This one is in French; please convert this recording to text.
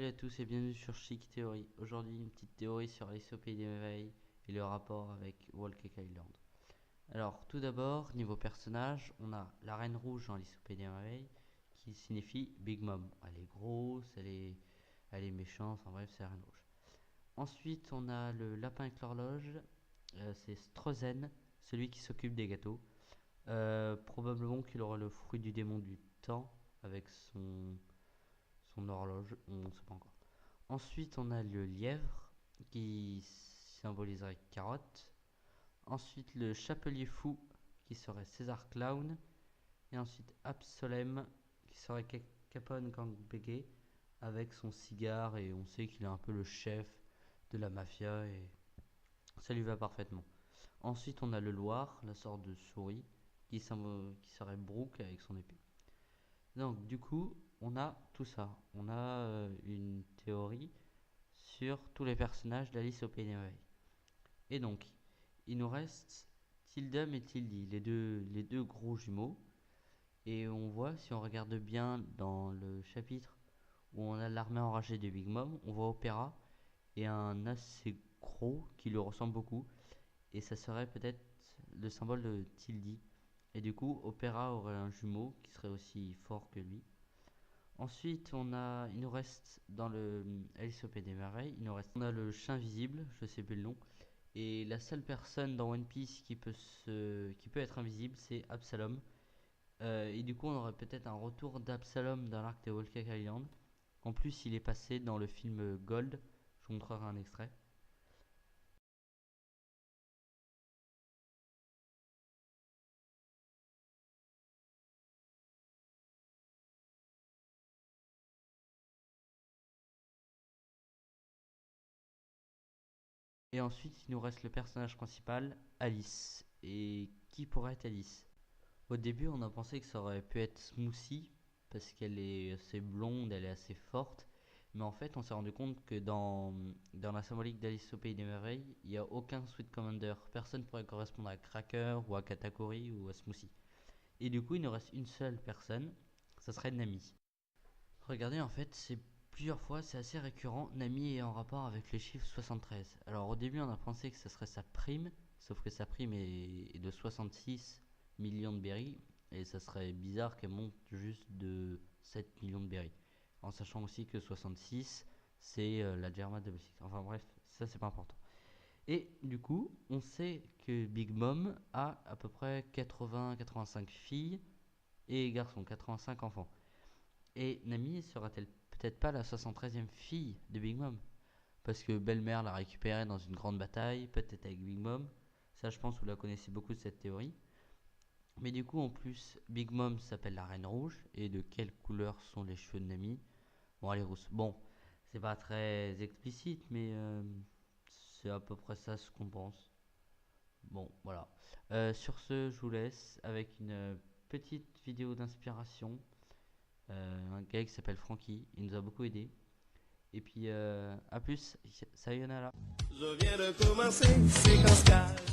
Salut à tous et bienvenue sur Chic Theory. Aujourd'hui, une petite théorie sur Alice au Pays des Merveilles et le rapport avec Walt Cake Island. Alors, tout d'abord, niveau personnage, on a la Reine Rouge dans Alice au Pays des Merveilles qui signifie Big Mom. Elle est grosse, elle est méchante, enfin bref, c'est la Reine Rouge. Ensuite, on a le lapin avec l'horloge, c'est Strozen, celui qui s'occupe des gâteaux. Probablement qu'il aura le fruit du démon du temps avec son horloge, on ne sait pas encore. Ensuite, on a le lièvre qui symboliserait carotte. Ensuite, le chapelier fou qui serait César Clown. Et ensuite, Absolem qui serait Capone Gangbege avec son cigare. Et on sait qu'il est un peu le chef de la mafia et ça lui va parfaitement. Ensuite, on a le Loir, la sorte de souris qui serait Brooke avec son épée. Donc, du coup, on a tout ça. On a une théorie sur tous les personnages d'Alice au Pays des Merveilles. Et donc, il nous reste Tildum et Tildy, les deux gros jumeaux. Et on voit, si on regarde bien dans le chapitre où on a l'armée enragée de Big Mom, on voit Opéra et un assez gros qui lui ressemble beaucoup. Et ça serait peut-être le symbole de Tildy. Et du coup, Opéra aurait un jumeau qui serait aussi fort que lui. Ensuite, il nous reste dans le Alice au Pays des Merveilles, on a le chat invisible, je sais plus le nom, et la seule personne dans One Piece qui peut être invisible, c'est Absalom. Et du coup, on aurait peut-être un retour d'Absalom dans l'arc de Whole Cake Island. En plus, il est passé dans le film Gold. Je vous montrerai un extrait. Et ensuite, il nous reste le personnage principal, Alice. Et qui pourrait être Alice? Au début, on a pensé que ça aurait pu être Smoothie parce qu'elle est assez blonde, elle est assez forte. Mais en fait, on s'est rendu compte que dans la symbolique d'Alice au Pays des Merveilles, il n'y a aucun Sweet Commander. Personne pourrait correspondre à Cracker ou à Katakuri ou à Smoothie. Et du coup, il nous reste une seule personne, ça serait Nami. Regardez, en fait, c'est plusieurs fois, c'est assez récurrent. Nami est en rapport avec le chiffre 73. Alors au début, on a pensé que ça serait sa prime, sauf que sa prime est de 66 millions de berries, et ça serait bizarre qu'elle monte juste de 7 millions de berries. En sachant aussi que 66, c'est la Germa de Basic. Enfin bref, ça c'est pas important. Et du coup, on sait que Big Mom a à peu près 80-85 filles et garçons, 85 enfants. Et Nami sera-t-elle peut-être pas la 73e fille de Big Mom? Parce que Belle-Mère l'a récupérée dans une grande bataille, peut-être avec Big Mom. Ça, je pense que vous la connaissez beaucoup de cette théorie. Mais du coup, en plus, Big Mom s'appelle la Reine Rouge. Et de quelle couleur sont les cheveux de Nami? Bon, elle est rousse. Bon, c'est pas très explicite, mais c'est à peu près ça ce qu'on pense. Bon, voilà. Sur ce, je vous laisse avec une petite vidéo d'inspiration. Un gars qui s'appelle Frankie, il nous a beaucoup aidé. Et puis à plus, sayonara. Je viens de commencer, séquence 4.